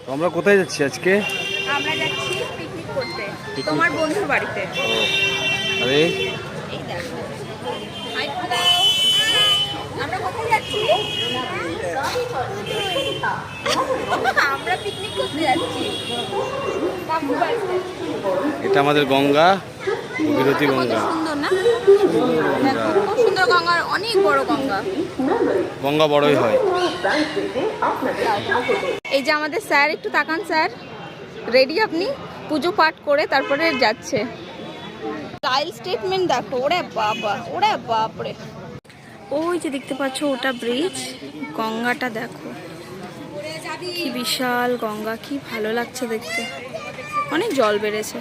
তো আমরা কোথায় যাচ্ছি আজকে? আমরা যাচ্ছি পিকনিক করতে তোমার বন্ধুর বাড়িতে। আরে এই দেখো আমরা কোথায় যাচ্ছি? আমরা পিকনিক করতে যাচ্ছি বাবুর বাড়িতে। এটা আমাদের গঙ্গা, ভগীরথী গঙ্গা। সুন্দর না? দেখো খুব সুন্দর গঙ্গা, অনেক বড় গঙ্গা। গঙ্গা বড়ই হয়। এই যে আমাদের স্যার, একটু তাকান স্যার, রেডি আপনি? পুজো পাঠ করে তারপরে যাচ্ছে। স্টাইল স্টেটমেন্ট দেখো, ওরে বাবা, ওরে বাপরে। ওই যে দেখতে পাচ্ছ ওটা ব্রিজ, গঙ্গাটা দেখো কি বিশাল গঙ্গা, কি ভালো লাগছে দেখতে, অনেক জল বেড়েছে।